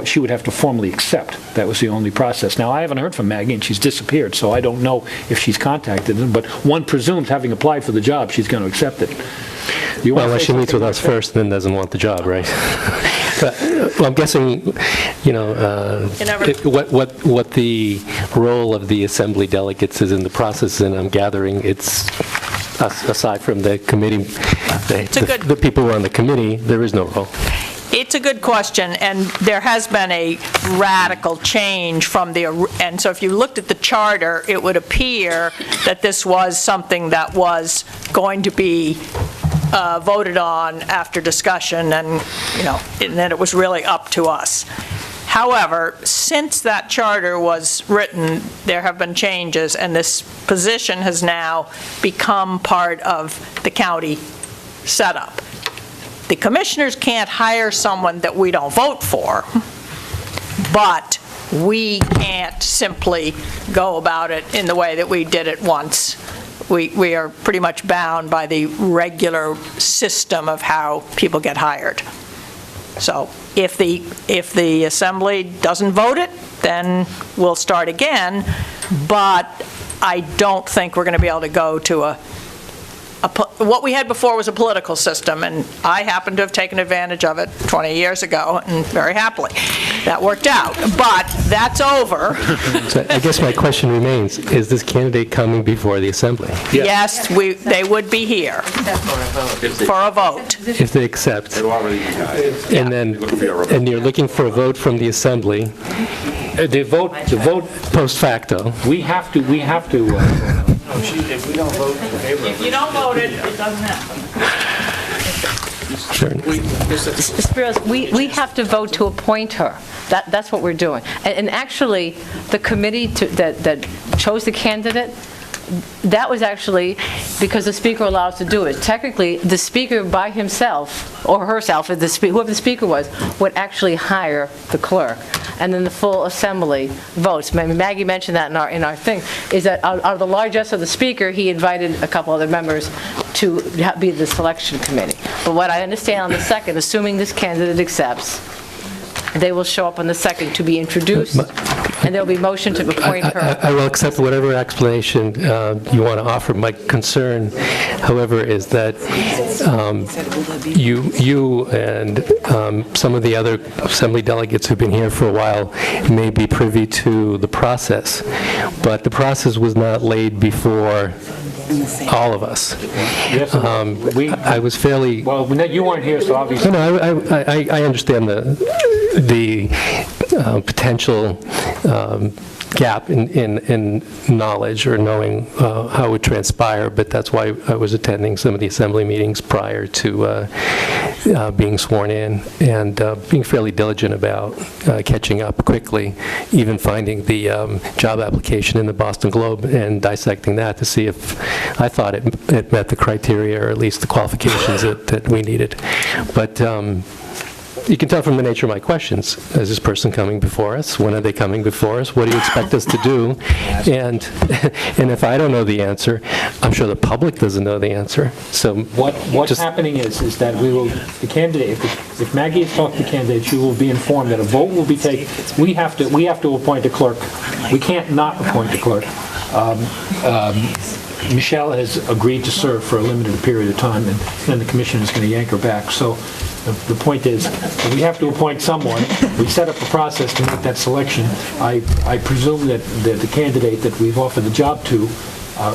she would have to formally accept. That was the only process. Now, I haven't heard from Maggie, and she's disappeared, so I don't know if she's contacted them, but one presumes, having applied for the job, she's going to accept it. Well, unless she meets with us first, then doesn't want the job, right? But, well, I'm guessing, what the role of the Assembly delegates is in the process, and I'm gathering it's, aside from the committee, the people who are on the committee, there is no role. It's a good question, and there has been a radical change from and so if you looked at the charter, it would appear that this was something that was going to be voted on after discussion, and then it was really up to us. However, since that charter was written, there have been changes, and this position has now become part of the county setup. The commissioners can't hire someone that we don't vote for, but we can't simply go about it in the way that we did it once. We are pretty much bound by the regular system of how people get hired. So if the Assembly doesn't vote it, then we'll start again, but I don't think we're going to be able to go to what we had before was a political system, and I happen to have taken advantage of it 20 years ago, and very happily. That worked out, but that's over. So I guess my question remains, is this candidate coming before the Assembly? Yes, they would be here for a vote. If they accept. And you're looking for a vote from the Assembly. The vote post facto. We have to. If we don't vote in favor of it. If you don't vote it, it doesn't happen. Sure. Spiros, we have to vote to appoint her. That's what we're doing. And actually, the committee that chose the candidate, that was actually because the Speaker allowed us to do it. Technically, the Speaker by himself, or herself, whoever the Speaker was, would actually hire the clerk. And then the full Assembly votes. Maggie mentioned that in our thing, is that out of the largesse of the Speaker, he invited a couple other members to be the selection committee. But what I understand on the second, assuming this candidate accepts, they will show up on the second to be introduced, and there will be motion to appoint her. I will accept whatever explanation you want to offer. My concern, however, is that you and some of the other Assembly delegates who've been here for a while may be privy to the process, but the process was not laid before all of us. Yes, I was fairly... Well, you weren't here, so obviously... No, I understand the potential gap in knowledge or knowing how it would transpire, but that's why I was attending some of the assembly meetings prior to being sworn in, and being fairly diligent about catching up quickly, even finding the job application in the Boston Globe and dissecting that to see if I thought it met the criteria, or at least the qualifications that we needed. But you can tell from the nature of my questions, is this person coming before us? When are they coming before us? What do you expect us to do? And if I don't know the answer, I'm sure the public doesn't know the answer. So What's happening is that the candidate, if Maggie has talked to the candidate, she will be informed that a vote will be taken. We have to appoint a clerk. We can't not appoint a clerk. Michelle has agreed to serve for a limited period of time, and then the commission is going to yank her back. So the point is, we have to appoint someone. We set up a process to make that selection. I presume that the candidate that we've offered the job to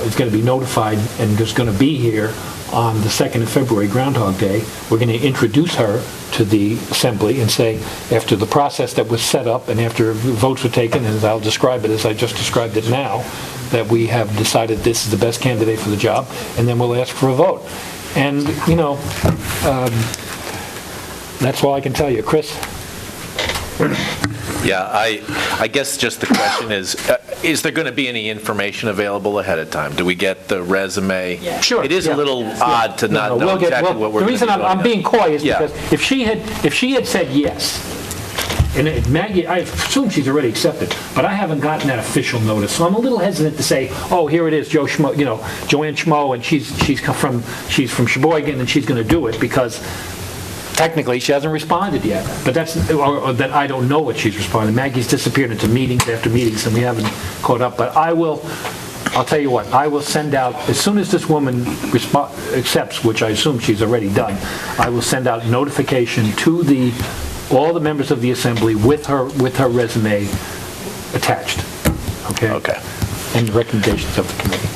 is going to be notified and is going to be here on the 2nd of February, Groundhog Day. We're going to introduce her to the Assembly and say, after the process that was set up and after votes were taken, and I'll describe it as I just described it now, that we have decided this is the best candidate for the job, and then we'll ask for a vote. And, that's all I can tell you. Chris? Yeah, I guess just the question is there going to be any information available ahead of time? Do we get the resume? Yeah. Sure. It is a little odd to not know exactly what we're The going to reason be voting I'm on. being coy is because if she had said yes, and Maggie, I assume she's already accepted, but I haven't gotten that official notice, so I'm a little hesitant to say, oh, here it is, Joanne Schmo, and she's from Sheboygan, and she's going to do it, because technically she hasn't responded yet. But or that I don't know what she's responded. Maggie's disappeared into meetings after meetings, and we haven't caught up. But I'll tell you what, I will send out, as soon as this woman accepts, which I assume she's already done, I will send out notification to all the members of the Assembly with her resume attached. Okay. And the recommendations of the committee.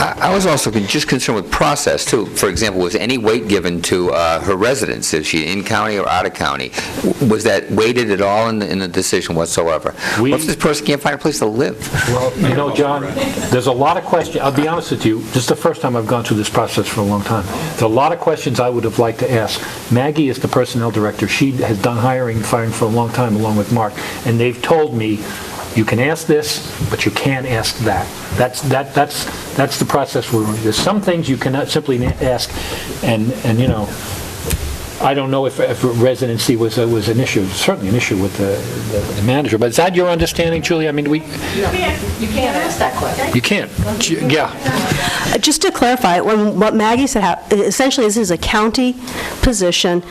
I was also just concerned with process, too. For example, was any weight given to her residence? Is she in county or out of county? Was that weighted at all in the decision whatsoever? What if this person can't find a place to live? Well, John, there's a lot of questions. I'll be honest with you, this is the first time I've gone through this process for a long time. There's a lot of questions I would have liked to ask. Maggie is the personnel director. She has done hiring and firing for a long time, along with Mark, and they've told me, you can ask this, but you can't ask that. That's the process we're in. There's some things you cannot simply ask, and I don't know if residency was an issue. Certainly an issue with the manager. But is that your understanding, Julie? I mean, You can't ask that question. You can't. Yeah. Just to clarify, what Maggie said, essentially this is a county position.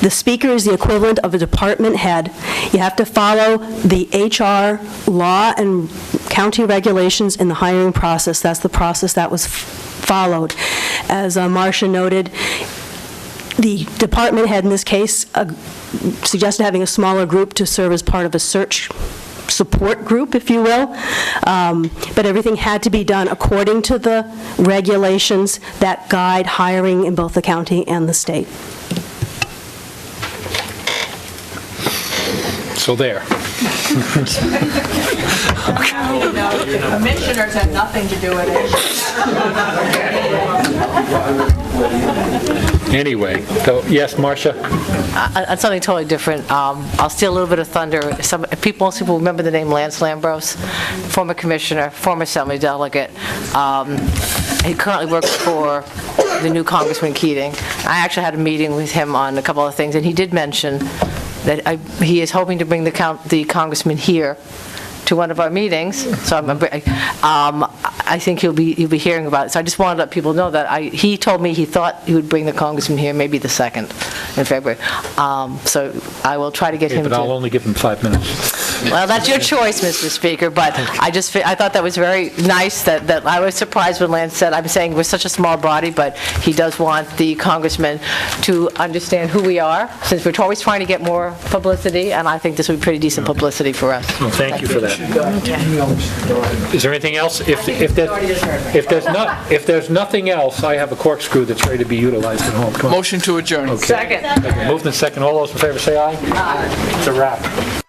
The speaker is the equivalent of a department head. You have to follow the HR law and county regulations in the hiring process. That's the process that was followed. As Marcia noted, the department head in this case suggested having a smaller group to serve as part of a search support group, if you will, but everything had to be done according to the regulations that guide hiring in both the county and the state. So there. Commissioners have nothing to do with it. Anyway, so yes, Marcia? On something totally different, I'll steal a little bit of thunder. Most people remember the name Lance Lambros, former commissioner, former assembly delegate. He currently works for the new Congressman Keating. I actually had a meeting with him on a couple of things, and he did mention that he is hoping to bring the congressman here to one of our meetings, so I think he'll be hearing about it. So I just wanted to let people know that he told me he thought he would bring the congressman here maybe the 2nd in February. So I will try to get him but I'll only give him 5 minutes. Well, that's your choice, Mr. Speaker, but I thought that was very nice that I was surprised when Lance said, I'm saying we're such a small body, but he does want the congressman to understand who we are, since we're always trying to get more publicity, and I think this would be pretty decent publicity for us. Well, thank you for that. Is there anything else? If there's nothing else, I have a corkscrew that's ready to be utilized at home. Motion to adjourn. Okay. Second. Moved and second. All those in favor say aye. Aye. It's a wrap.